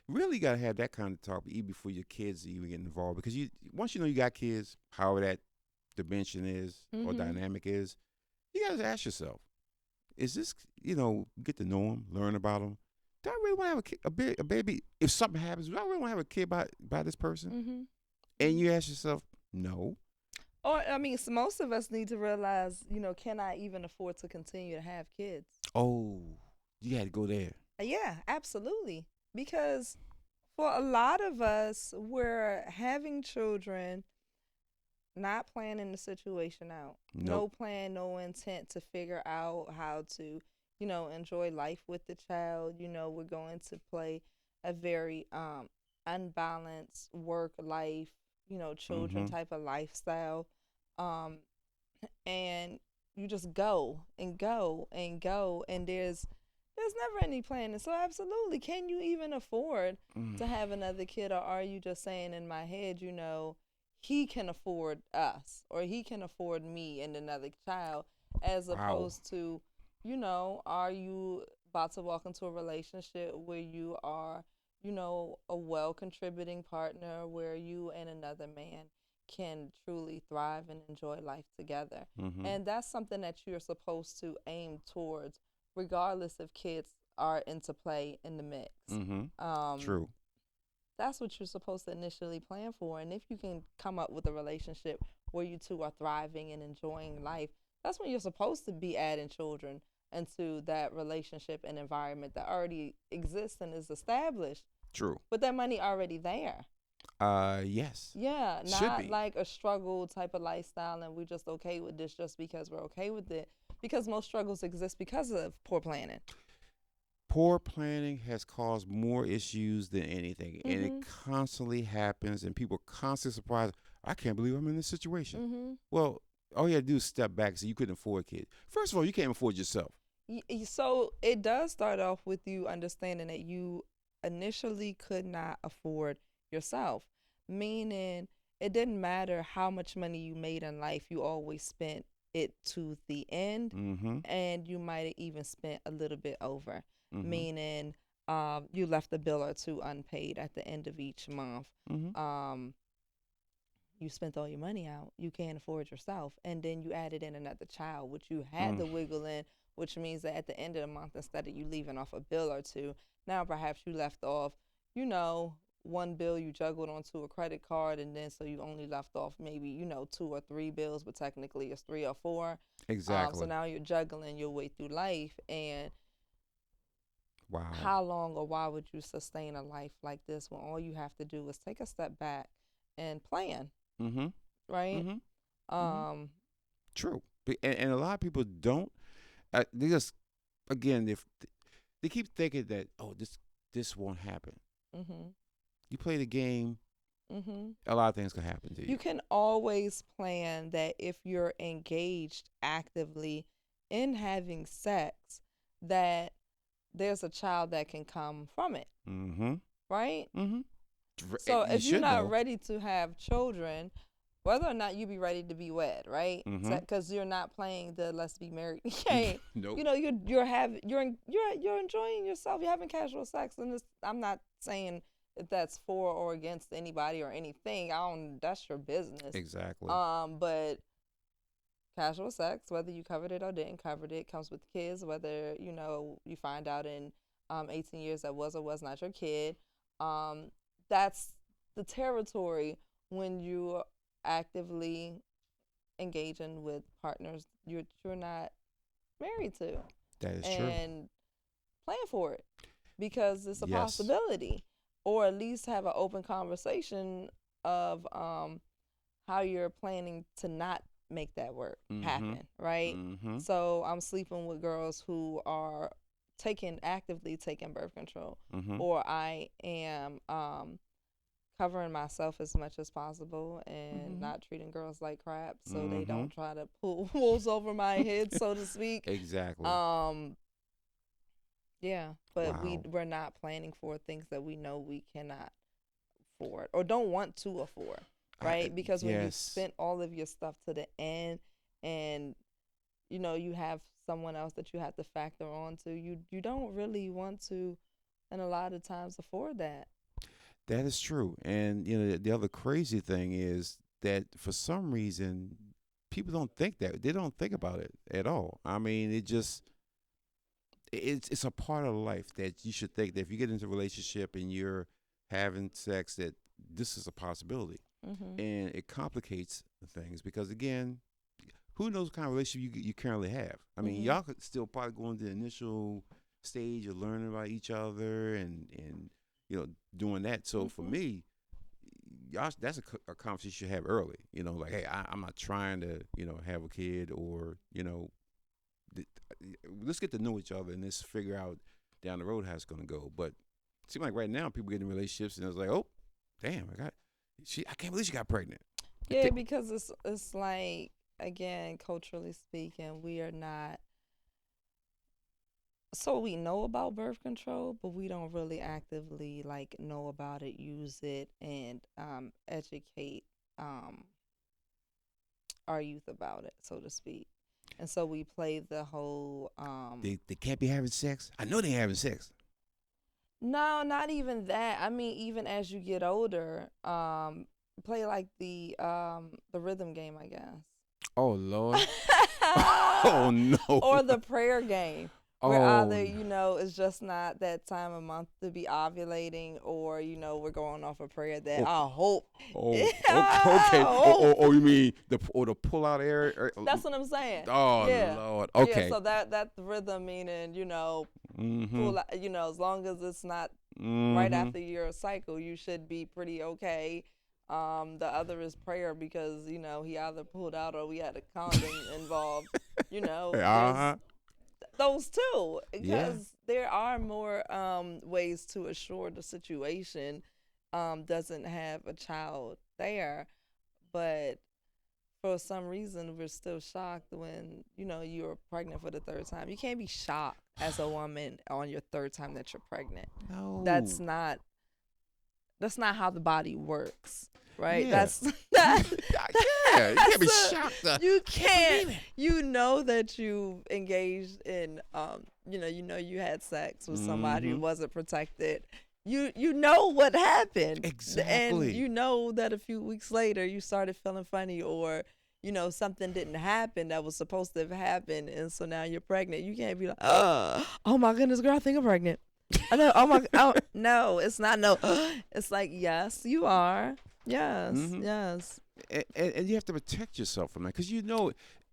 really got to have that kind of talk even before your kids even get involved, because once you know you got kids, however that dimension is or Mhm. dynamic is, you got to ask yourself, is this, get to know them, learn about them. Do I really want to have a baby? If something happens, do I really want to have a kid by this person? Mhm. And you ask yourself, no. Or I mean, most of us need to realize, can I even afford to continue to have kids? Oh, you had to go there. Yeah, absolutely. Because for a lot of us, we're having children, not planning the situation out. Nope. No plan, no intent to figure out how to, enjoy life with the child. We're going to play a very unbalanced work life, children Mm-hmm. type of lifestyle. Um, and you just go and go and go, and there's never any planning. So absolutely, can you even afford Mm. to have another kid, or are you just saying in my head, he can afford us or he can afford me and another child, as Wow. opposed to, are you about to walk into a relationship where you are, a well contributing partner where you and another man can truly thrive and enjoy life together. Mm-hmm. And that's something that you're supposed to aim towards, regardless if kids are into play in the mix. Mm-hmm. Um, True. that's what you're supposed to initially plan for. And if you can come up with a relationship where you two are thriving and enjoying life, that's when you're supposed to be adding children into that relationship and environment that already exists and is established, True. with that money already there. Yes. Yeah, Should not be. like a struggle type of lifestyle and we're just okay with this just because we're okay with it. Because most struggles exist because of poor planning. Poor planning has caused more issues than anything, and it Mhm. constantly happens, and people are constantly surprised. I can't believe I'm in this situation. Mhm. Well, all you had to do is step back and say you couldn't afford kids. First of all, you can't afford yourself. So it does start off with you understanding that you initially could not afford yourself, meaning it didn't matter how much money you made in life, you always spent it to the end, Mm-hmm. and you might have even spent a little bit over, Mm-hmm. meaning you left a bill or two unpaid at the end of each month. Mm-hmm. Um, you spent all your money out. You can't afford yourself. And then you added in another child, which you had Mm. to wiggle in, which means that at the end of the month, instead of you leaving off a bill or two, now perhaps you left off, you know, one bill you juggled onto a credit card, and then so you only left off maybe, two or three bills, but technically it's three or four. So Exactly. now you're juggling your way through life. And Wow. how long or why would you sustain a life like this when all you have to do is take a step back and plan, Mm-hmm. right? Mm-hmm. Mm-hmm. Um, True. And a lot of people don't. They just, again, if they keep thinking that, oh, this won't happen. mhm. You play the game, Mhm. a lot of things can happen to you. You can always plan that if you're engaged actively in having sex, that there's a child that can come from it, Mm-hmm. right? Mm-hmm. So You if you're should not know. ready to have children, whether or not you be ready to be wed, right? Mm-hmm. Because you're not playing the let's be married game. Nope. You're enjoying yourself. You're having casual sex, and I'm not saying if that's for or against anybody or anything. I don't. That's your business. Exactly. But casual sex, whether you covered it or didn't cover it, comes with kids. Whether you find out in 18 years that was or was not your kid. Um, that's the territory when you actively engaging with partners you're not married to, That is true. and plan for it because it's a Yes. possibility, or at least have an open conversation of how you're planning to not make that work Mm-hmm. happen, right? Mm-hmm. So I'm sleeping with girls who are actively taking birth control, Mm-hmm. or I am covering myself as much as possible and Mm-hmm. not treating girls like crap so they Mm-hmm. don't try to pull wolves over my head, so to speak. Exactly. Um, yeah, but Wow. we're not planning for things that we know we cannot afford or don't want to afford, right? Because when you've Yes. spent all of your stuff to the end, and you have someone else that you have to factor on to, you don't really want to, and a lot of times, afford that. That is true. And the other crazy thing is that for some reason people don't think that. They don't think about it at all. I mean, it's a part of life that you should think that if you get into a relationship and you're having sex, that this is a possibility. Mhm. And it complicates things because again, who knows what kind of relationship you currently have? I mean, Mhm. y'all could still probably go into the initial stage of learning about each other and doing that. So for Mhm. me, y'all, that's a conversation you should have early. Like, hey, I'm not trying to have a kid or th- let's get to know each other and let's figure out down the road how it's gonna go. But it seems like right now people get in relationships and it's like, oh, damn, I can't believe she got pregnant. Yeah, because it's like, again, culturally speaking, we are not. So we know about birth control, but we don't really actively like know about it, use it, and educate um our youth about it, so to speak. And so we play the whole They can't be having sex. I know they having sex. no, not even that. I mean, even as you get older, play like the rhythm game, I Oh Lord. guess. Oh no. Or the prayer game. Where Oh. either, it's just not that time of month to be ovulating, or, we're going off a prayer that Oh. I hope. Oh. Okay. I Okay. hope. You mean the pull out air? That's what I'm saying. Oh Yeah. Lord. Yeah, Okay. so that rhythm meaning, Mm-hmm. pull out, as long as it's not right Mm-hmm. after your cycle, you should be pretty okay. The other is prayer because, he either pulled out or we had a condom involved. There's Uh-huh. those two Yeah. because there are more ways to assure the situation doesn't have a child there, but for some reason we're still shocked when you're pregnant for the third time. You can't be shocked as a woman on your third time that you're pregnant. No. That's not how the body works, right? Yeah. That's that, Yeah. You can't be that's shocked. you Can't can't believe it. that you engaged in you had sex with somebody who Mm-hmm. wasn't protected. You know what happened, and Exactly. you know that a few weeks later you started feeling funny, or something didn't happen that was supposed to have happened, and so now you're pregnant. You can't be like, oh my goodness, girl, I think I'm pregnant. I know. Oh my. Oh no, it's not. No, it's like, yes, you are. Yes, Mm-hmm. yes. And you have to protect yourself from that because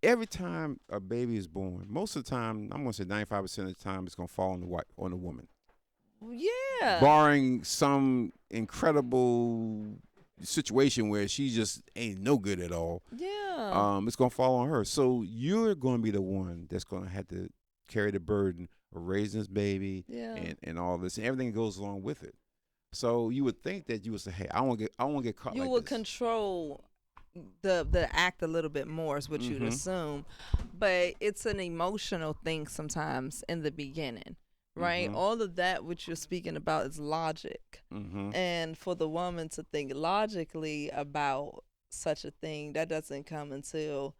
every time a baby is born, most of the time, I'm gonna say 95% of the time, it's gonna fall on the woman, Yeah. barring some incredible situation where she just ain't no good at all. Yeah. It's gonna fall on her. So you're gonna be the one that's gonna have to carry the burden of raising this baby Yeah. and all this and everything that goes along with it. So you would think that you would say, "Hey, I won't get caught You like would this." control the act a little bit more is what you'd Mm-hmm. assume, but it's an emotional thing sometimes in the beginning, right? Mm-hmm. All of that which you're speaking about is logic, Mm-hmm. and for the woman to think logically about such a thing, that doesn't come until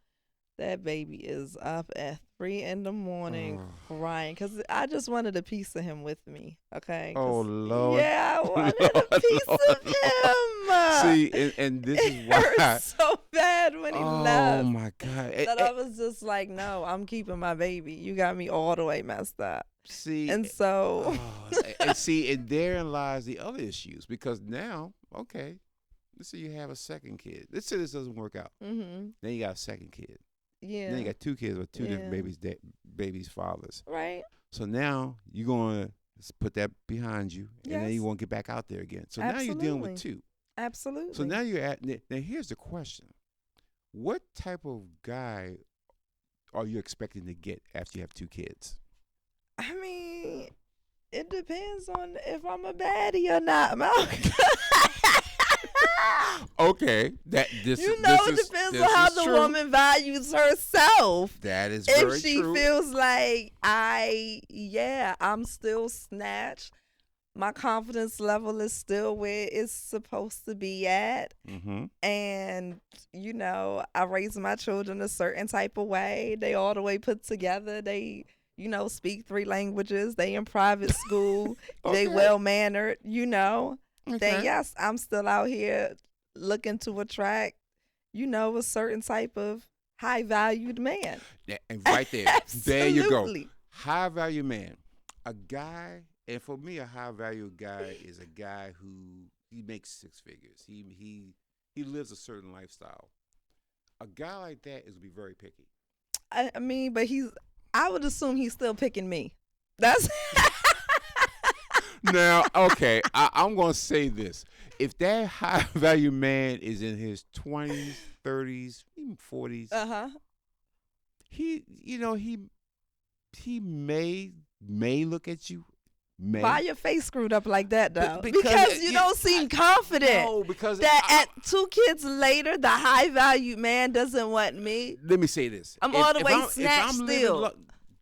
that baby is up at 3 in the morning crying because I just wanted a piece of him with me. Okay, Oh because Lord. yeah, I Lord, wanted a piece Lord, of Lord. him. See, and this It is hurt why. so bad when he Oh left my God. that I was just like, no, I'm keeping my baby. You got me all the way messed up. See, And so, and therein lies the other issues because now, okay, let's say you have a second kid. Let's say this doesn't work out. mm-hmm. Then you got a second kid. Then Yeah, you got two kids with two different yeah, babies' fathers. right, So now you're going to put that behind you, and then you yes, won't get back out there again. So now you're dealing with absolutely, two. So absolutely. now now here's the question. What type of guy are you expecting to get after you have two kids? I mean, it depends on if I'm a baddie or not, Malcolm. Okay, It depends on how the true. woman values herself. That is If very she true. feels like I'm still snatched, my confidence level is still where it's supposed to be at, Mm-hmm. and I raise my children a certain type of way. They all the way put together. They speak 3 languages. They in private school. They Okay. well mannered. then yes, I'm still out here looking to attract, a certain type of high valued man. And right there, there you go. Absolutely. High value man, a guy, and for me, a high value guy is a guy who he makes six figures. He lives a certain lifestyle. A guy like that is gonna be very picky. I mean, but I would assume he's still picking me. That's Now, okay, I'm gonna say this: if that high value man is in his 20s, 30s, even 40s, he, he may look at you. Why your face screwed up like that, though? Because you don't seem confident. No, because at 2 kids later, the high value man doesn't want me. Let me say this: I'm all the way snatched still.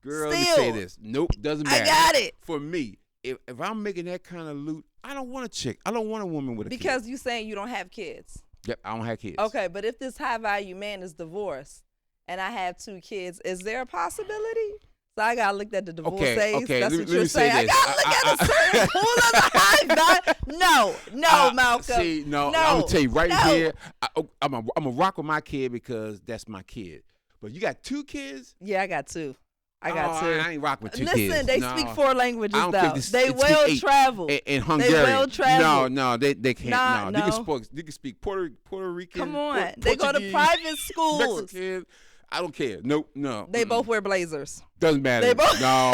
Girl, let me say this: nope, doesn't matter. I got it. For me, if I'm making that kind of loot, I don't want a chick. I don't want a woman with a kid. Because you saying you don't have kids. Yep, I don't have kids. Okay, but if this high value man is divorced and I have 2 kids, is there a possibility? So I gotta look at the divorce age. Okay. That's Let what you're me say saying. this. I gotta look at a certain pool of the high value. No, Malcolm. See, no, I'm gonna tell you right here. I'm gonna rock with my kid because that's my kid. But you got 2 kids? Yeah, I got 2. I got 2. I ain't rocking with 2 Listen, kids. Listen, they speak 4 languages though. They well traveled. In Hungarian. They well traveled. No, they can't. No. They can speak Puerto Rican. Come on, they go to private schools. Mexican. I don't care. Nope, no. They both wear blazers. Doesn't matter. They both. No.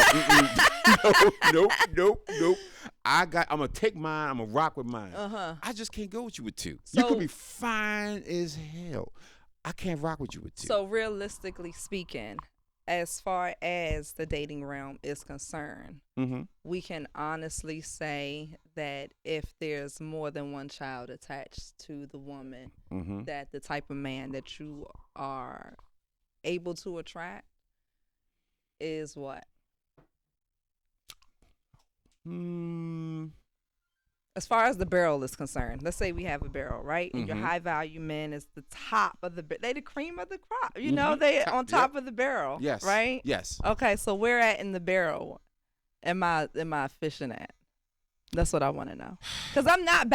Nope. I'm gonna take mine. I'm gonna rock with mine. I just can't go with you with 2. You could be fine as hell. I can't rock with you with 2. So realistically speaking, as far as the dating realm is concerned, we can honestly say that if there's more than one child attached to the woman, that the type of man that you are able to attract is what? As far as the barrel is concerned, let's say we have a barrel, right? And your high value man is the top of the they the cream of the crop. You know, they on top of the barrel. Yes. Right? Yes. Okay, so where at in the barrel am I fishing at? That's what I want to know. Because I'm not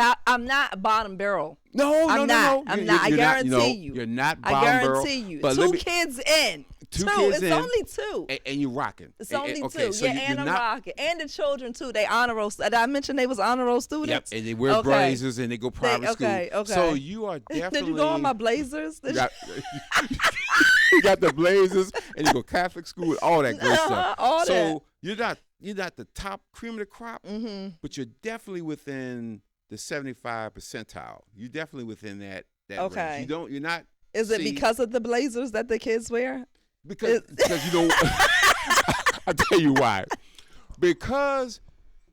bottom barrel. No. I'm not. I guarantee you. You're not bottom barrel. I guarantee you. 2 kids in. 2 kids in. It's only 2. And you're rocking. It's only 2. Okay, so and I'm rocking. And the children, too. They honor roll. Did I mention they was honor roll students? Yep, and they wear blazers and they go private school. Okay. So you are definitely... Did you go on my blazers? You got the blazers and you go Catholic school and all that great stuff. All that. You're not the top cream of the crop, but you're definitely within the 75 percentile. You're definitely within that range. You're not. Is it because of the blazers that the kids wear? Because you don't. I'll tell you why. Because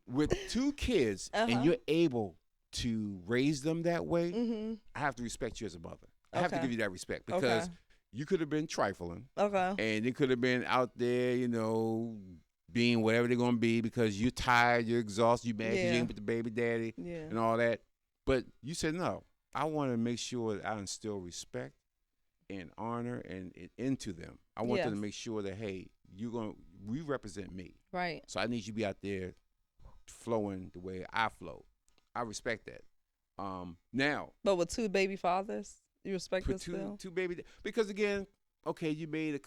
with 2 kids and you're able to raise them that way, I have to respect you as a mother. I have to give you that respect because you could have been trifling. And they could have been out there, being whatever they're going to be because you're tired, you're exhausted, you're mad because you ain't with the baby daddy and all that. But you said, no, I want to make sure that I instill respect and honor and into them. I want them to make sure that, hey, we represent me. Right. So I need you to be out there flowing the way I flow. I respect that. Now. But with 2 baby fathers, you respect this still? 2 baby, because again, okay, you made a...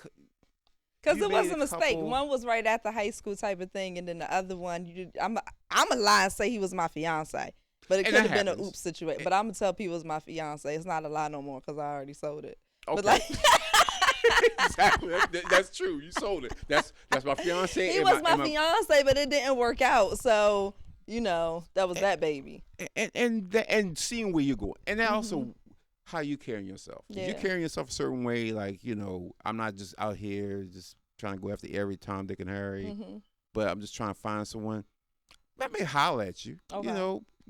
Because it was a mistake. One was right after high school type of thing, and then the other one, I'm a lie and say he was my fiance, but it could have been an oops situation. But I'm gonna tell people it's my fiance. It's not a lie no more because I already sold it. Okay. But exactly, that's true. You sold it. That's my fiance. He was my fiance, but it didn't work out. So that was that baby. And seeing where you're going, and then also how you carrying yourself. Yeah. If you're carrying yourself a certain way, like, I'm not just out here just trying to go after every Tom, Dick, and Harry, but I'm just trying to find someone. Let me holler at you,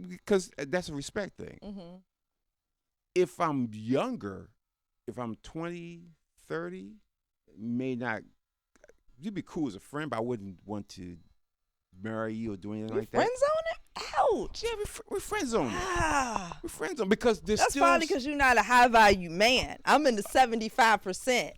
because that's a respect thing. If I'm younger, if I'm 20, 30, may not, you'd be cool as a friend, but I wouldn't want to marry you or do anything like that. Friend zone it? Ouch. Yeah, we're friend zone. We're friend zone because that's probably because you're not a high value man. I'm in the 75%.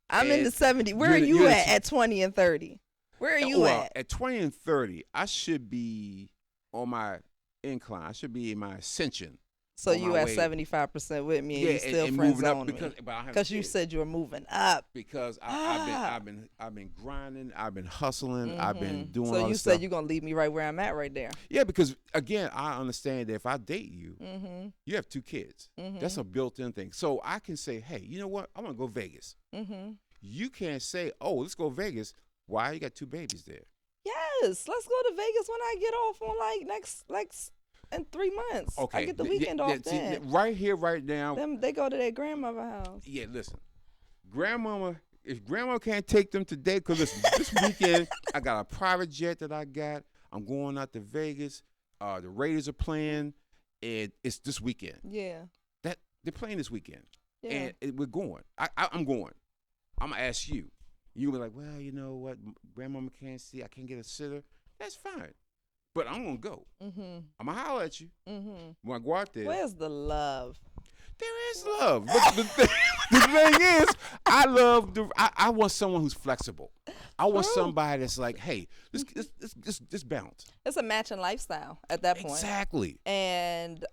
I'm in the 70. Where are you at 20 and 30? Where are you at? At 20 and 30, I should be on my incline. I should be in my ascension So on my you at way. 75% with me, and Yeah, you still and friend moving up zone because me but I don't have no because you kids. said you were moving up. Because Ah. I've been grinding, I've been hustling, I've been Mhm. doing So all you this said stuff. you're gonna leave me right where I'm at right there. Yeah, because again, I understand that if I date you, Mhm. you have two kids. That's Mhm. a built-in thing. So I can say, hey, you know what? I want to go Vegas. Mhm. You can't say, oh, let's go Vegas. Why you got two babies there? Yes, let's go to Vegas when I get off on in 3 months. I Okay, get the weekend off see, then. right here, right now. Them they go to their grandmother house. Yeah, listen, grandmama. If grandma can't take them today, cause listen, this weekend I got a private jet that I got. I'm going out to Vegas. The Raiders are playing, and it's this weekend. Yeah. That they're playing this weekend, Yeah. and we're going. I'm going. I'm gonna ask you. You be like, well, you know what? Grandmama can't see. I can't get a sitter. That's fine, but I'm gonna go. Mhm. I'm gonna holler at you Mhm. when I go out there. Where's the love? There is love, but the thing is, I love I want someone who's flexible. I want True. somebody that's like, hey, let's bounce. It's a matching lifestyle at that point. Exactly. And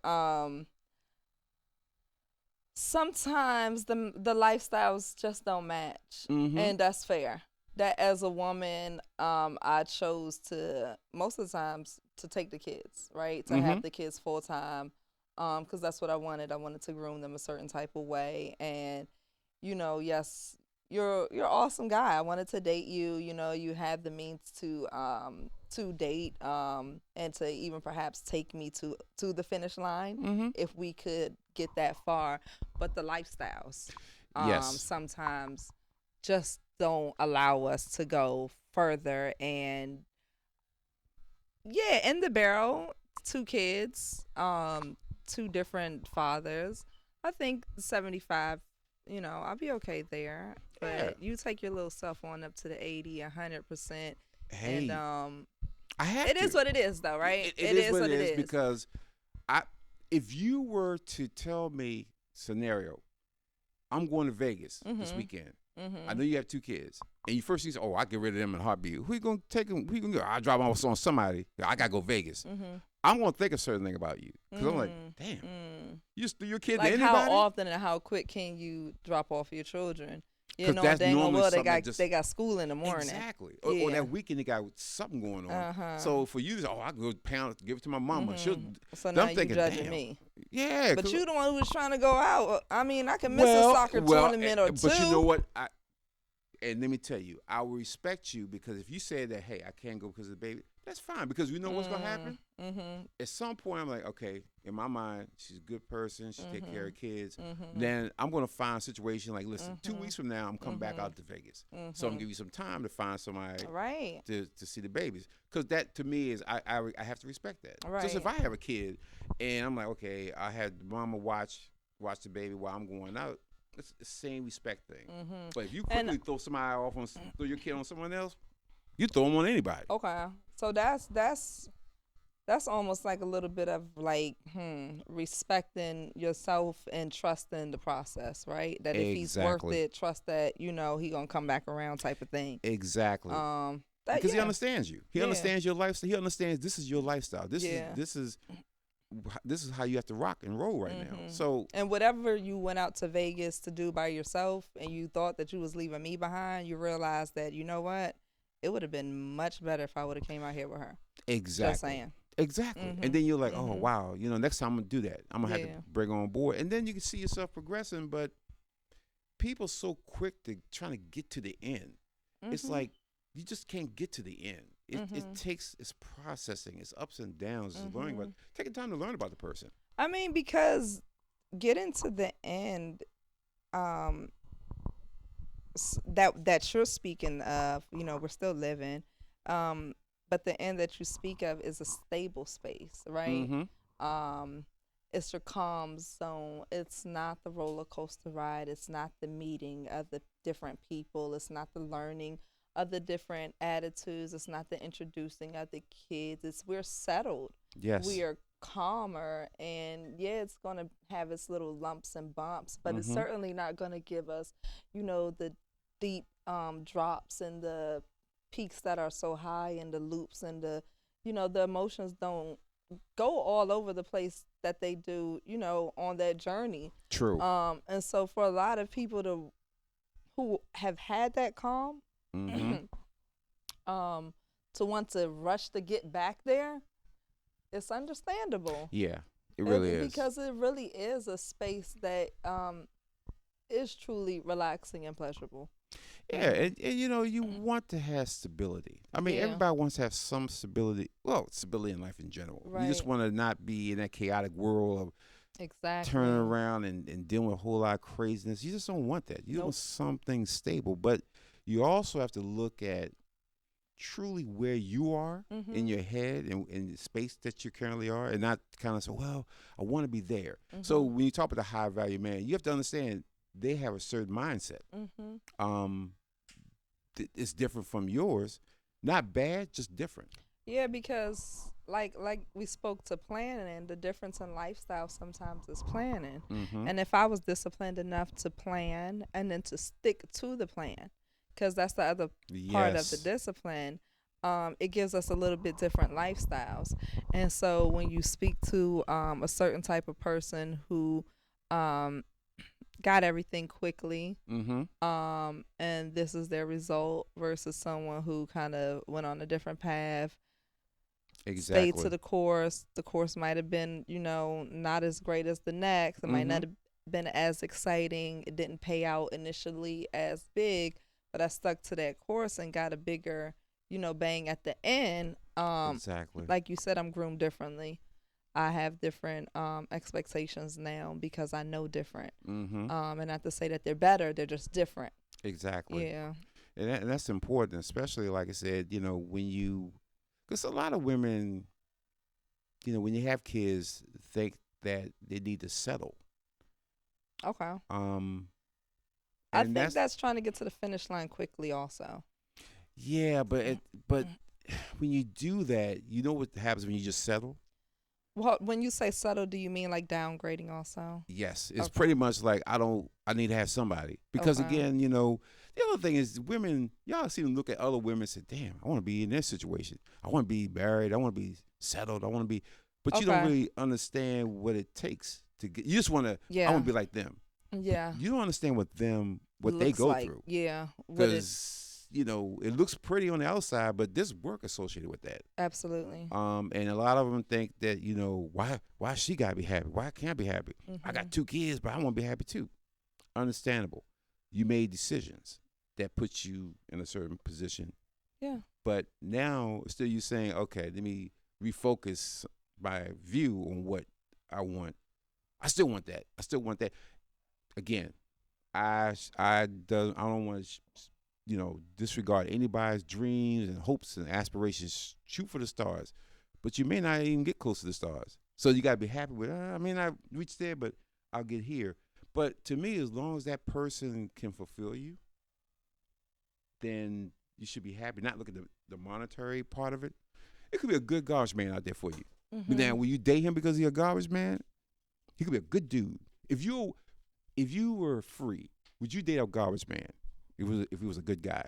sometimes the lifestyles just don't match, Mm-hmm. and that's fair. That as a woman, I chose to most of the times to take the kids, right, to Mm-hmm. have the kids full time, because that's what I wanted. I wanted to groom them a certain type of way, and yes, you're an awesome guy. I wanted to date you. You have the means to date, and to even perhaps take me to the finish line Mm-hmm. if we could get that far. But the lifestyles, Yes. sometimes just don't allow us to go further. And yeah, in the barrel, two kids, two different fathers. I think 75, I'll be okay there. Yeah. But you take your little self on up to the 80, 100%. And Hey, I have it to. is what it is, though, right? It is what it is because I, if you were to tell me scenario, I'm going to Vegas this weekend. I know you have two kids, and you first say, "Oh, I get rid of them in a heartbeat." Who you gonna take them? Who you gonna go? I drop off on somebody. I gotta go Vegas. I'm gonna think a certain thing about you because I'm like, damn, you just threw your kid to Like, anybody. how often and how quick can you drop off your children? That's Dang normally well something that just they got school in the morning. exactly, or Yeah. that weekend they got something going on. Uh-huh. So for you to, I go pound, give it to my mama. She'll. So I'm now you thinking, judging damn. me. Yeah, But 'cause- you the one who was trying to go out. I mean, I can miss a soccer tournament or two. But you know what? And let me tell you, I will respect you because if you say that, hey, I can't go because of the baby, that's fine because you know what's gonna happen. At some point, I'm like, okay, in my mind, she's a good person. She take care of kids. Then I'm gonna find a situation like, listen, 2 weeks from now, I'm coming back out to Vegas, so I'm gonna give you some time to find somebody Right. to see the babies because that to me is I have to respect that. Just if I Right. have a kid and I'm like, okay, I had the mama watch the baby while I'm going out. It's the same respect thing. But if you quickly throw somebody off throw your kid on someone else, you throw them on anybody. Okay. So that's almost like a little bit of like respecting yourself and trusting the process, right? That if he's worth Exactly. it, trust that he gonna come back around, type of thing. Exactly. Because He understands you. He Yeah. understands your lifestyle. He understands this is your lifestyle. Yeah. This is how you have to rock and roll right now. So And whatever you went out to Vegas to do by yourself and you thought that you was leaving me behind, you realized that, you know what? It would have been much better if I would have came out here with her. exactly. Just saying. Exactly. And then you're like, oh wow, next time I'm gonna do that. I'm gonna have to bring her on board. And then you can see yourself progressing, but people so quick to trying to get to the end. It's like you just can't get to the end. It's processing, it's ups and downs, it's learning about taking time to learn about the person. I mean, because getting to the end, that you're speaking of, we're still living, but the end that you speak of is a stable space, right? It's your calm zone. It's not the roller coaster ride. It's not the meeting of the different people. It's not the learning of the different attitudes. It's not the introducing of the kids. We're settled. Yes. We are calmer, and yeah, it's gonna have its little lumps and bumps, but it's certainly not gonna give us, the deep drops and the peaks that are so high and the loops and the emotions don't go all over the place that they do, on that journey. True. And so for a lot of people who have had that calm, Mm-hmm. um, to want to rush to get back there, it's understandable. Yeah, it really is. Because it really is a space that is truly relaxing and pleasurable. Yeah, and you want to have stability. I mean, Yeah. everybody wants to have some stability. Well, stability in life in general. You just Right. want to not be in that chaotic world of Exactly. turning around and dealing with a whole lot of craziness. You just don't want that. You Nope. want something stable. But you also have to look at truly where you are in your head and in the space that you currently are, and not kind of say, well, I want to be there. So when you talk about the high value man, you have to understand they have a certain mindset. It's different from yours. Not bad, just different. Yeah, because like we spoke to planning, the difference in lifestyle sometimes is planning. And if I was disciplined enough to plan and then to stick to the plan, because that's the other part of the discipline, it gives us a little bit different lifestyles. And so when you speak to a certain type of person who got everything quickly, and this is their result, versus someone who kind of went on a different path, stayed to the course. The course might have been, not as great as the next. It might not have been as exciting. It didn't pay out initially as big, but I stuck to that course and got a bigger, bang at the end. Exactly. Like you said, I'm groomed differently. I have different expectations now because I know different. And not to say that they're better, they're just different. Exactly. Yeah. And that's important, especially, like I said, because a lot of women, when you have kids, think that they need to settle. Okay. I And think that's trying to get to the finish line quickly also. Yeah, but when you do that, you know what happens when you just settle? Well, when you say settle, do you mean like downgrading also? Yes, it's pretty much like I need to have somebody. Because again, the other thing is women, y'all see them look at other women and say, damn, I want to be in this situation. I want to be married. I want to be settled. I want to be, but you don't really understand what it takes to get, you just want to, I want to be like them. Yeah. You don't understand what they go through. Yeah. Because, it looks pretty on the outside, but there's work associated with that. Absolutely. And a lot of them think that, why she got to be happy? Why can't I be happy? I got 2 kids, but I want to be happy too. Understandable. You made decisions that put you in a certain position. Yeah. But now, still you saying, okay, let me refocus my view on what I want. I still want that. Again, I don't want to, disregard anybody's dreams and hopes and aspirations. Shoot for the stars, but you may not even get close to the stars. So you gotta be happy with. I may not reach there, but I'll get here. But to me, as long as that person can fulfill you, then you should be happy. Not look at the monetary part of it. It could be a good garbage man out there for you. But now, will you date him because he's a garbage man? He could be a good dude. If you were free, would you date a garbage man? If he was a good guy.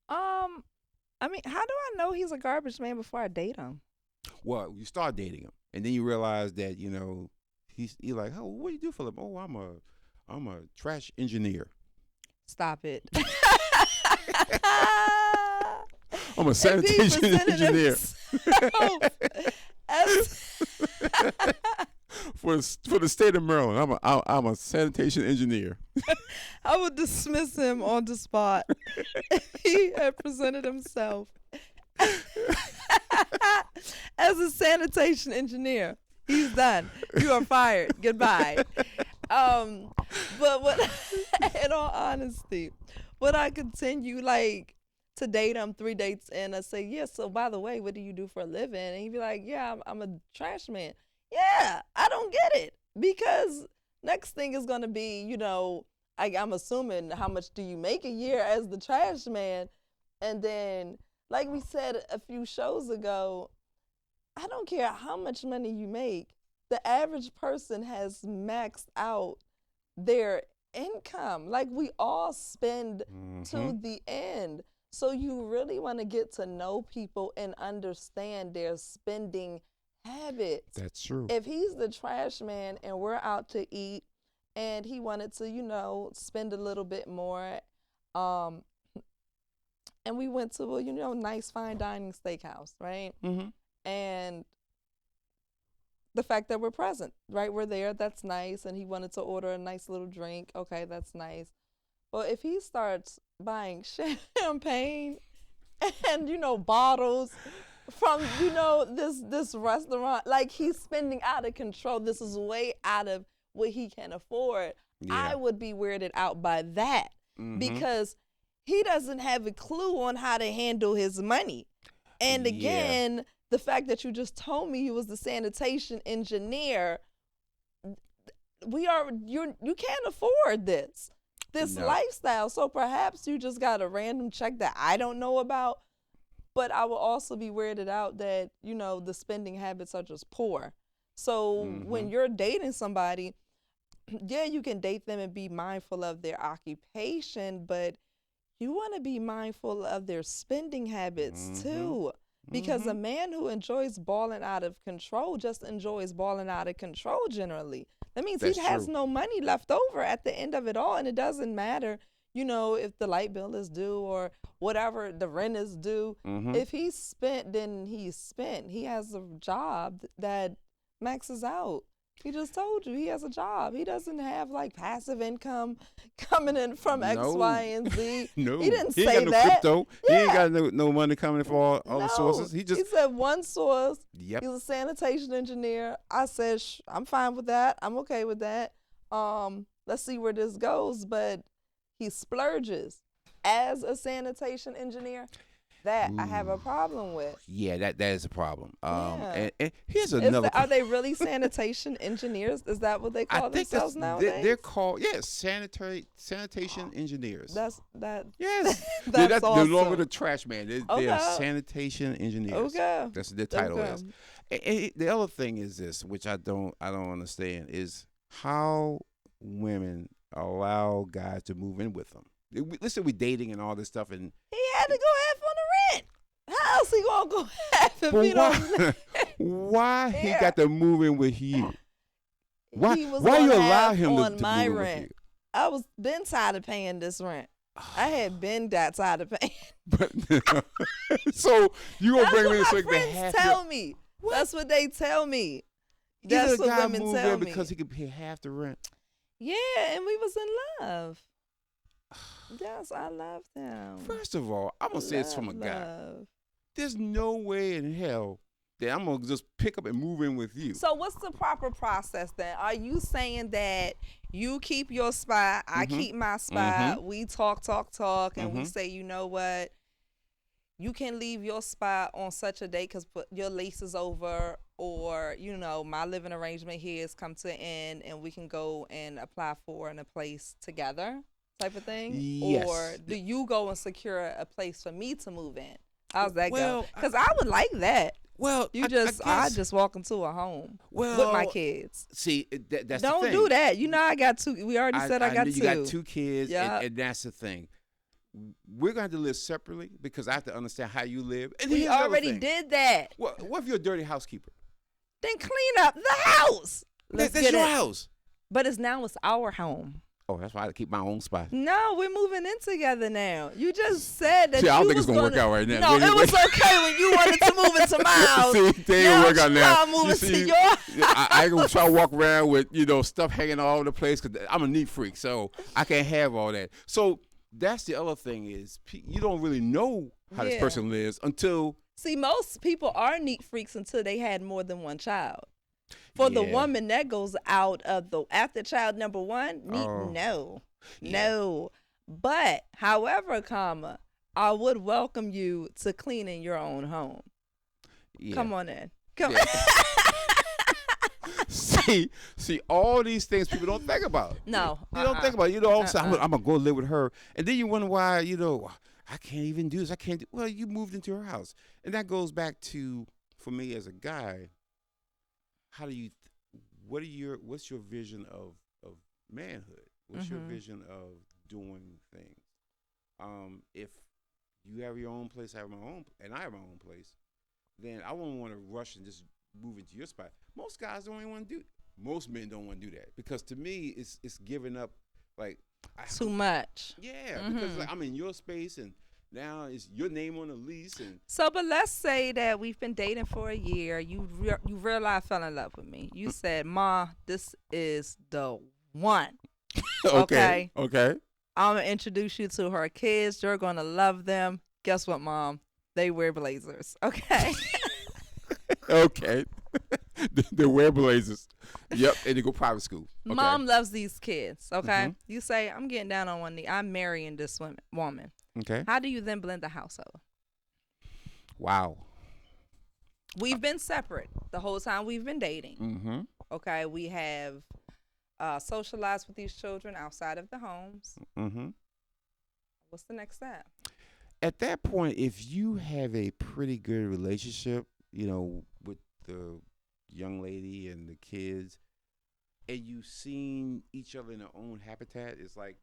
I mean, how do I know he's a garbage man before I date him? Well, you start dating him, and then you realize that he's like, oh, what do you do for them? Oh, I'm a trash engineer. Stop it. I'm a sanitation engineer. For the state of Maryland, I'm a sanitation engineer. I would dismiss him on the spot if he had presented himself as a sanitation engineer. He's done. You are fired. Goodbye. But what, in all honesty, would I continue to date him 3 dates in? I say, yeah. So by the way, what do you do for a living? And he'd be like, yeah, I'm a trash man. Yeah, I don't get it, because next thing is gonna be, I'm assuming, how much do you make a year as the trash man? And then, like we said a few shows ago, I don't care how much money you make. The average person has maxed out their income. Like, we all spend to the end. So you really want to get to know people and understand their spending habits. That's true. If he's the trash man and we're out to eat and he wanted to, spend a little bit more, um, and we went to a, nice fine dining steakhouse, right? Mm-hmm. And the fact that we're present, right? We're there, that's nice. And he wanted to order a nice little drink. Okay, that's nice. Well, if he starts buying champagne and, bottles from, this restaurant, like he's spending out of control. This is way out of what he can afford. Yeah. I would be weirded out by that because he doesn't have a clue on how to handle his money. And again, the fact that you just told me he was the sanitation engineer, you can't afford this lifestyle. So perhaps you just got a random check that I don't know about. But I will also be weirded out that, the spending habits are just poor. So when you're dating somebody, yeah, you can date them and be mindful of their occupation, but you want to be mindful of their spending habits too. Because a man who enjoys balling out of control just enjoys balling out of control generally. That means he has no money left over at the end of it all. And it doesn't matter, if the light bill is due or whatever, the rent is due. If he's spent, then he's spent. He has a job that maxes out. He just told you he has a job. He doesn't have like passive income coming in from X, Y, and Z. No, he didn't he say ain't got that. No crypto. Yeah. He ain't got no money coming from all the sources. He said one source. Yep. He's a sanitation engineer. I said, I'm fine with that. I'm okay with that. Let's see where this goes. But he splurges as a sanitation engineer. That I have a problem with. Yeah, that is a problem. Yeah. And here's another. Are they really sanitation engineers? Is that what they call themselves nowadays? They're called sanitation engineers. That's that. Yes, that's awesome. They're no longer the trash man. They're sanitation engineers. Okay, that's what their title is. And the other thing is this, which I don't understand, is how women allow guys to move in with them. Listen, we dating and all this stuff, and he had to go half on the rent. How else he gonna go half if he don't? Why he got to move in with you? Why you allow him to move in with you? I was been tired of paying this rent. I had been that tired of paying. But so you gonna bring me so my friends tell me. What? That's what they tell me. That's what women tell me. Because he could pay half the rent. Yeah, and we was in love. Yes, I love them. First of all, I'm gonna say it's from a guy. There's no way in hell that I'm gonna just pick up and move in with you. So what's the proper process then? Are you saying that you keep your spot, I keep my spot, we talk, and we say, you know what, you can leave your spot on such a date because your lease is over, or, my living arrangement here has come to an end and we can go and apply for a place together type of thing? Yes. Or do you go and secure a place for me to move in? How's that go? Because I would like that. Well, I just walk into a home with my kids. See, that's don't the thing. do that. I got two. We already said I got two. You got two kids, and that's the thing. We're going to have to live separately because I have to understand how you live. And we already did that. What if you're a dirty housekeeper? Then clean up the house. That's your house. But it's our home. Oh, that's why I keep my own spot. No, we're moving in together now. You just said that. See, I don't think it's gonna work out right now. No, it was okay when you wanted to move into my house. See, they ain't work out now. Move into your house. I ain't gonna try to walk around with stuff hanging all over the place because I'm a neat freak, so I can't have all that. So that's the other thing is you don't really know how this person lives until. See, most people are neat freaks until they had more than one child. For the woman that goes out of after child number one, no. But, however, I would welcome you to cleaning your own home. Yeah. Come on in. Come on. See, all these things people don't think about. No. You don't think about it. All of a sudden, I'm going to go live with her. And then you wonder why, I can't even do this. I can't do. Well, you moved into her house. And that goes back to, for me as a guy, what's your vision of manhood? What's your vision of doing things? If you have your own place, I have my own, and I have my own place, then I wouldn't want to rush and just move into your spot. Most guys don't even want to do. Most men don't want to do that because to me, it's giving up. Like I have Too to, much. yeah, because Hmm. like I'm in your space and now it's your name on the lease and So, but let's say that we've been dating for a year. You realize fell in love with me. You said, "Ma, this is the one." okay, Okay, okay, I'm gonna introduce you to her kids. You're gonna love them. Guess what, Mom? They wear blazers. Okay. okay. The wear blazers. Yep, and they go private school. Okay. Mom loves these kids. Okay. Mhm. You say, "I'm getting down on one knee. I'm marrying this woman." Okay. How do you then blend the household? Wow. We've been separate the whole time we've been dating. Mhm. Okay. We have socialized with these children outside of the homes. Mhm. What's the next step? At that point, if you have a pretty good relationship, with the young lady and the kids, and you've seen each other in their own habitat, it's like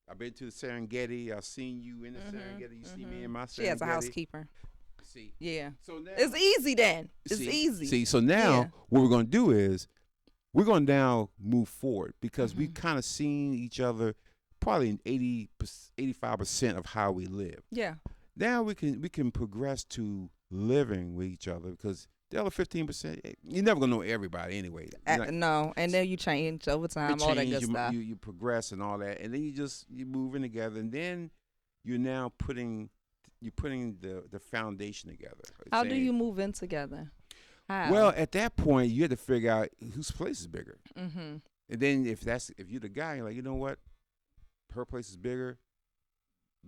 I've been to the Serengeti. I've seen you in the Serengeti. You see me in my She has a Serengeti. housekeeper. See. Yeah. So now, It's easy then. It's see, easy. see. So now, Yeah. what we're gonna do is we're gonna now move forward because we've Mhm. kind of seen each other probably in 85% of how we live. Yeah. Now we can progress to living with each other because the other 15%, you're never gonna know everybody anyway. No. And then you change over It time, all that change, good stuff. you progress and all that, and then you move in together, and then you're now putting the foundation together. How do Saying, you move in together? well, How? at that point, you have to figure out whose place is bigger, Mm-hmm. and then if you're the guy, you're like, you know what, her place is bigger.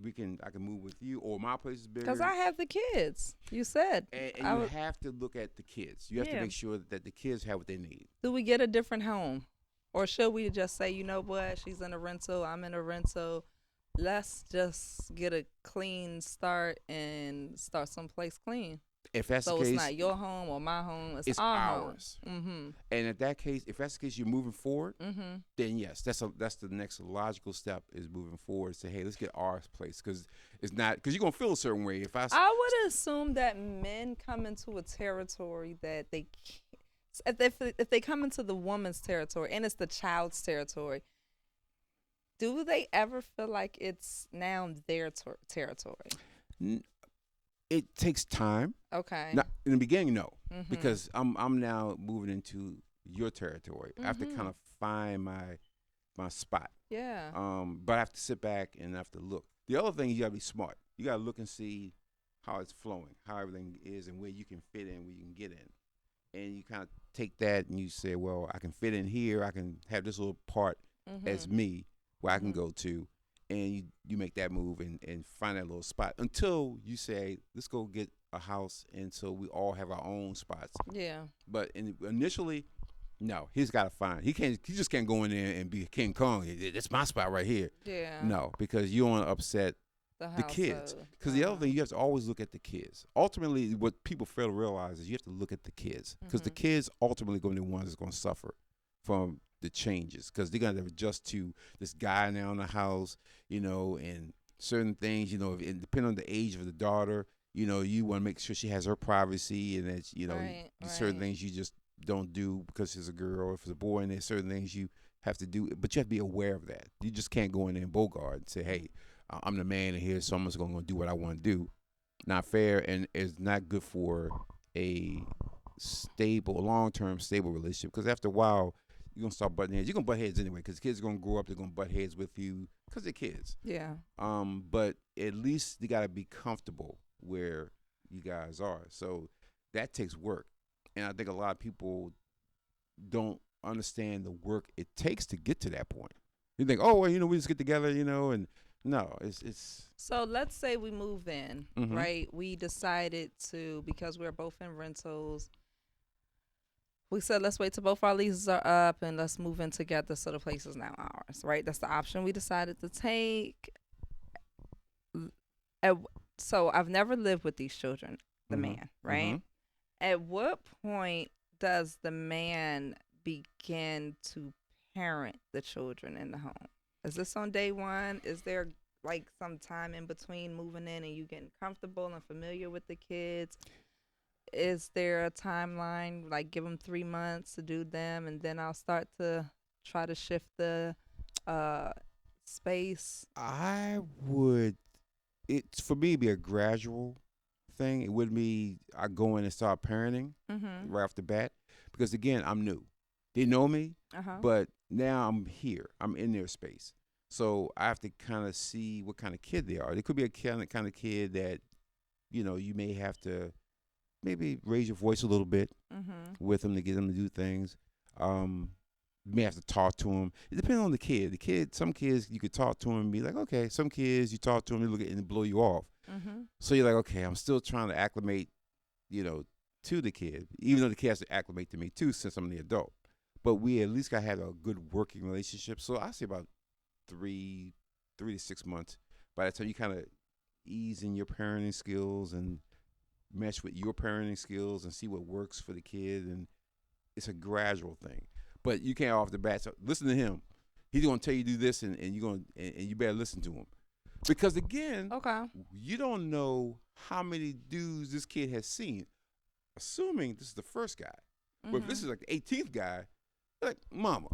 I can move with you, or my place is Because bigger. I have the kids. You said. And I you would. have to look at the kids. You have to Yeah. make sure that the kids have what they need. Do we get a different home? Or should we just say, you know what, she's in a rental, I'm in a rental. Let's just get a clean start and start someplace clean. If that's the So it's case, not your home or my home, it's it's our ours. home. Mm-hmm. And at that case, if that's the case, you're moving forward. Mm-hmm. Then yes, that's the next logical step is moving forward. Say, hey, let's get our place because it's not because you're gonna feel a certain way. I would assume that men come into a territory that they can't, if they come into the woman's territory and it's the child's territory, do they ever feel like it's now their territory? it takes time. Okay. Not in the beginning, no, Mhm. because I'm now moving into your territory. I have to Mhm. kind of find my spot. Yeah. But I have to sit back and I have to look. The other thing, you gotta be smart. You gotta look and see how it's flowing, how everything is, and where you can fit in, where you can get in. And you kind of take that and you say, well, I can fit in here. I can have this little part as Mhm. me where I can Mhm. go to. And you make that move and find that little spot until you say, let's go get a house. And so we all have our own spots. Yeah. But initially, no, he's got to find. He just can't go in there and be King Kong. It's my spot right here. Yeah. No, because you don't want to upset the kids. household. Because the other thing, you have to always look at the kids. Ultimately, what people fail to realize is you have to look at the kids. Because the Mhm. kids ultimately going to be the ones that's going to suffer from the changes. Because they're going to adjust to this guy now in the house, and certain things, and depending on the age of the daughter, you want to make sure she has her privacy and that, Right. certain Right. things you just don't do because she's a girl or if it's a boy, and there's certain things you have to do. But you have to be aware of that. You just can't go in there and bogart and say, hey, I'm the man in here, so I'm just going to do what I want to do. Not fair, and it's not good for a long-term, stable relationship. Because after a while, you're gonna start butting heads. You're gonna butt heads anyway, because kids are gonna grow up. They're gonna butt heads with you because they're kids. Yeah. But at least you gotta be comfortable where you guys are. So that takes work, and I think a lot of people don't understand the work it takes to get to that point. You think, oh, well, we just get together, and no, it's. So let's say we move in, Mhm. right? We decided to, because we're both in rentals. We said let's wait till both our leases are up and let's move in together, so the place is now ours, right? That's the option we decided to take. At, so I've never lived with these children, the Mhm. man, right? Mhm. At what point does the man begin to parent the children in the home? Is this on day one? Is there like some time in between moving in and you getting comfortable and familiar with the kids? Is there a timeline, like give them 3 months to do them, and then I'll start to try to shift the uh, space? I would. It's for me be a gradual thing. It wouldn't be I go in and start parenting Mm-hmm. right off the bat because again I'm new. They know me, Uh-huh. but now I'm here. I'm in their space, so I have to kind of see what kind of kid they are. They could be a kind of kid that you may have to maybe raise your voice a little bit Mm-hmm. with them to get them to do things. Um, you may have to talk to them. It depends on the kid. Some kids you could talk to them and be like, okay. Some kids you talk to them, they look at and blow you off. Mm-hmm. So you're like, okay, I'm still trying to acclimate, you know, to the kid, even though the kid has to acclimate to me too, since I'm the adult. But we at least got to have a good working relationship. So I say about 3 to 6 months. By the time you kind of ease in your parenting skills and mesh with your parenting skills and see what works for the kid, and it's a gradual thing. But you can't off the bat. So listen to him. He's gonna tell you to do this, and you're gonna and you better listen to him, because again, Okay. you don't know how many dudes this kid has seen. Assuming this is the first guy, but if this Mm-hmm. is like the 18th guy, like mama,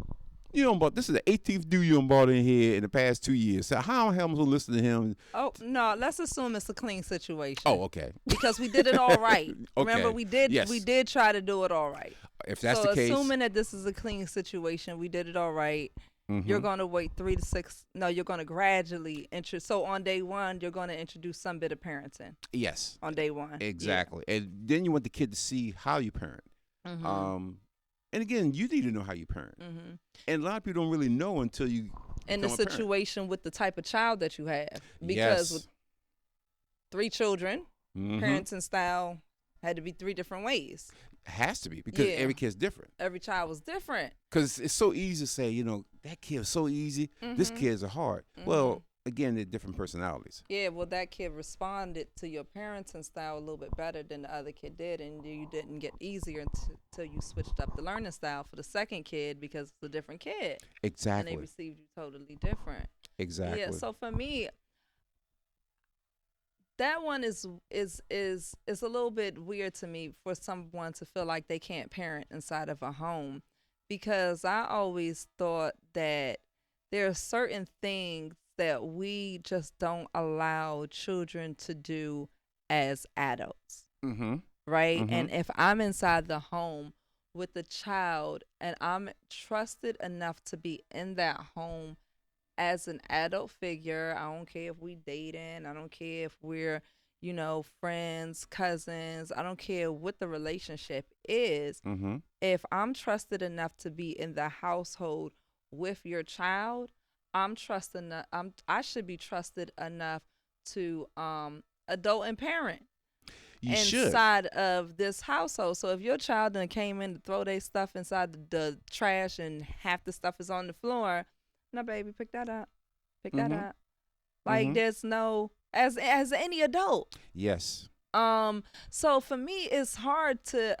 you don't bought this is the 18th dude you done bought in here in the past 2 years. So how the hell am I supposed to listen to him? Oh no, let's assume it's a clean situation. Oh, okay, Because we did it all right. okay, Remember, we did yes. we did try to do it all right. If that's So the case, assuming that this is a clean situation, we did it all right. You're mhm. gonna wait 3 to 6. No, you're gonna gradually So on day one, you're gonna introduce some bit of parenting Yes, on day one. exactly. And then you want the kid to see how you parent. Yeah. Mhm. And again, you need to know how you parent. Mhm. And a lot of people don't really know until you And the become a parent. situation with the type of child that you have, because Yes. with 3 children, Mhm. parenting style had to be 3 different ways. Has to be because Yeah. every kid's different. Every child was different. Because it's so easy to say, that kid is so easy. This Mhm. kid's are hard. Well, again, they're different personalities. Yeah, well, that kid responded to your parenting style a little bit better than the other kid did, and you didn't get easier until you switched up the learning style for the second kid because it's a different kid, and Exactly. they received you totally different. Exactly. Yeah, so for me, that one is a little bit weird to me for someone to feel like they can't parent inside of a home, because I always thought that there are certain things that we just don't allow children to do as adults, Mm-hmm. right? Mhm. And if I'm inside the home with a child and I'm trusted enough to be in that home as an adult figure, I don't care if we dating, I don't care if we're, friends, cousins, I don't care what the relationship is. Mm-hmm. If I'm trusted enough to be in the household with your child, I should be trusted enough to adult and parent You should. inside of this household. So if your child done came in to throw their stuff inside the trash and half the stuff is on the floor, no, baby, pick that up. Pick that Mhm. up. Like Mhm. there's no as any adult. Yes. So for me it's hard to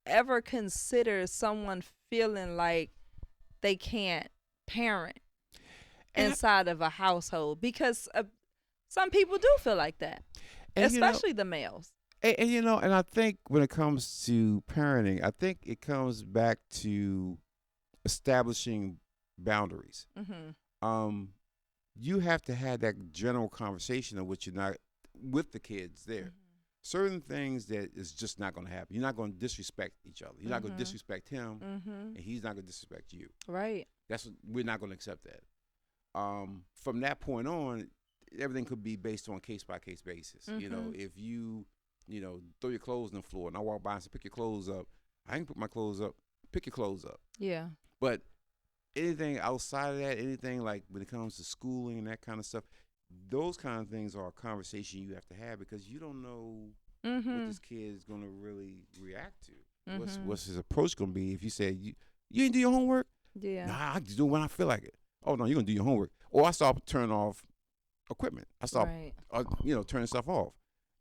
ever consider someone feeling like they can't parent And inside of a household, because some people do feel like that, and especially the males. and I think when it comes to parenting, I think it comes back to establishing boundaries. Mhm. You have to have that general conversation of what you're not with the kids there. Certain things that is just not going to happen. You're not going to disrespect each other. You're not going to disrespect him, Mhm. and he's not going to disrespect you. Right. We're not going to accept that. From that point on, everything could be based on case by case basis. If you throw your clothes on the floor and I walk by and say pick your clothes up, I can put my clothes up. Pick your clothes up. Yeah. But anything outside of that, anything like when it comes to schooling and that kind of stuff, those kind of things are a conversation you have to have because you don't know what this kid is going to really react to. What's his approach going to be if you say you didn't do your homework? Yeah. Nah, I just do it when I feel like it. Oh no, you're gonna do your homework. Or I start turning off equipment. I start, Right. turning stuff off.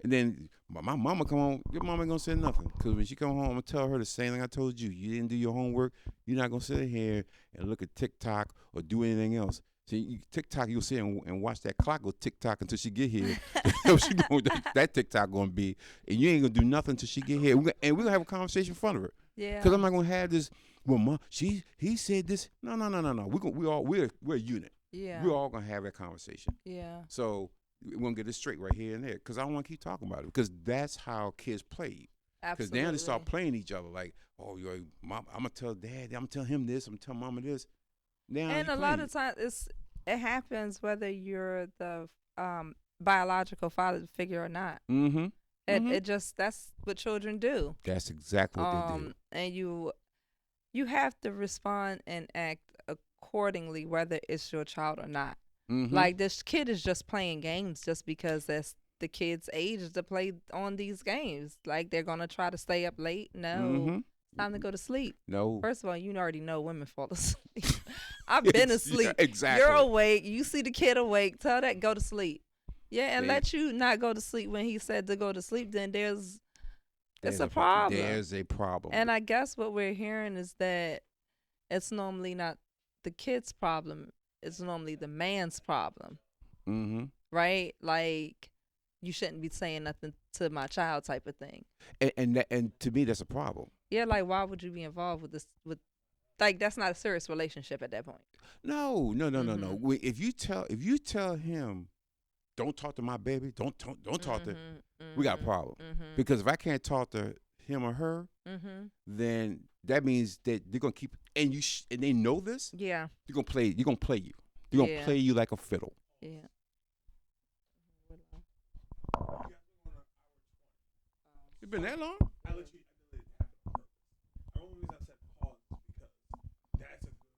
And then my mama come home. Your mama ain't gonna say nothing because when she come home, I'm gonna tell her the same thing I told you. You didn't do your homework. You're not gonna sit here and look at TikTok or do anything else. See, TikTok, you'll sit and watch that clock go TikTok until she get here. She going, that TikTok going to be, and you ain't going to do nothing until she get here. And we're going to have a conversation in front of her. Yeah. Because I'm not going to have this, well, Mom, he said this. No. We're a unit. Yeah. We're all going to have that conversation. Yeah. So we're going to get it straight right here and there. Because I don't want to keep talking about it. Because that's how kids play. Because Absolutely. now they start playing each other. Like, oh, Mom, I'm going to tell Dad. I'm going to tell him this. I'm going to tell Mama this. Now And a lot of times it happens whether you're the biological father figure or not. Mm-hmm. It just, that's what children do. That's exactly what they do. And you have to respond and act accordingly, whether it's your child or not. Mm-hmm. Like, this kid is just playing games just because that's the kid's age to play on these games. Like, they're gonna try to stay up late. No. Mm-hmm. Time to go to sleep. No. First of all, you already know women fall asleep. I've been asleep. Yeah, exactly. You're awake. You see the kid awake. Tell that go to sleep. Yeah, and They- let you not go to sleep when he said to go to sleep. Then it's a problem. There's a problem. And I guess what we're hearing is that it's normally not the kid's problem. It's normally the man's problem. Mm-hmm. Right? Like, you shouldn't be saying nothing to my child type of thing. And to me, that's a problem. Yeah, like, why would you be involved with this? Like, that's not a serious relationship at that point. No. If you tell him, don't talk to my baby, don't talk to, we got a problem. Mm-hmm. Because if I can't talk to him or her, then that means that they're gonna keep, and and they know this. Yeah. They're gonna play you. They're gonna play you like a fiddle. Yeah. It's been that long? I let you have it on purpose. The only reason I said pause is because that's a good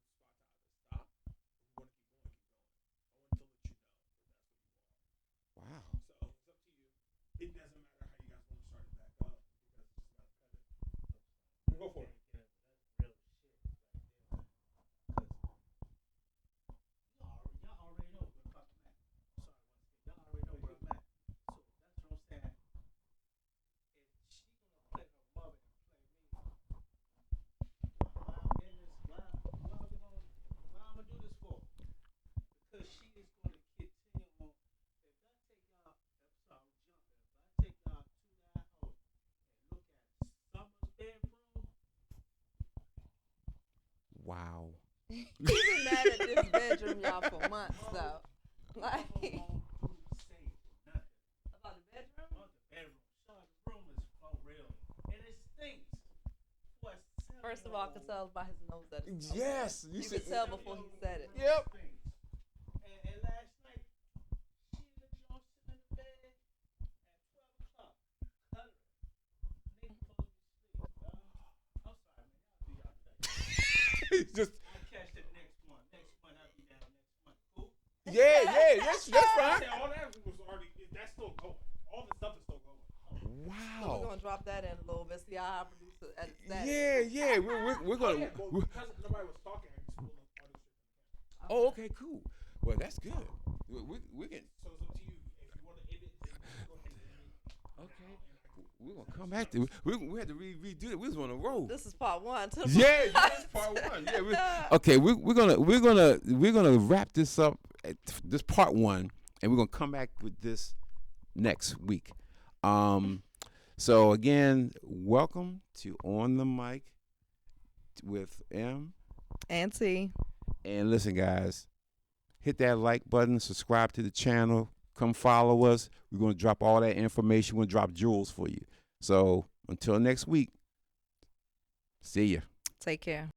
spot to either stop. If we want to keep going, keep going. I want to let you know that that's what you are. Wow. So it's up to you. It doesn't matter how you guys want to start it back up because it's just gotta cut it. Go for it. Y'all already know where I'm at. Sorry, y'all already know where I'm at. So that's what I'm saying. If she gonna play her mother and play me, why I'm gonna do this for? Because she is going to continue on. If I take y'all, if I take y'all to that home and look at Summer's bedroom. Wow. He's been mad at this bedroom, y'all, for months, though. Like, about the bedroom? The room is real. And it stinks. First of all, I could tell by his nose that it smells. Yes. You could tell before he said it. Yep. And last night, she and the Jones sitting in the bed at 12 o'clock. Coloring. Nigga supposed to be asleep. I'm sorry, man. Y'all do y'all thing. It's just. I'll catch the next one. Next one, I'll be down next month. Cool? Yeah. That's I fine. said all that was already, that's still going. All the stuff is still going. So we're Wow. going to drop that in a little bit. See how our producer edits that. Yeah. We're gonna. Yeah, well, because nobody was talking, I just pulled up all this shit. Oh, okay, cool. Well, that's good. We can. So it's up to you. If you want to edit, then go ahead and edit. Okay. We're gonna come back to. We had to redo it. We was on a roll. This is part one. Yeah, that's part one. Yeah. Okay, we're gonna wrap this up. At this part one, and we're gonna come back with this next week. So again, welcome to On the Mic with M. Auntie. And listen, guys, hit that like button, subscribe to the channel, come follow us. We're gonna drop all that information. We're gonna drop jewels for you. So until next week, see ya. Take care.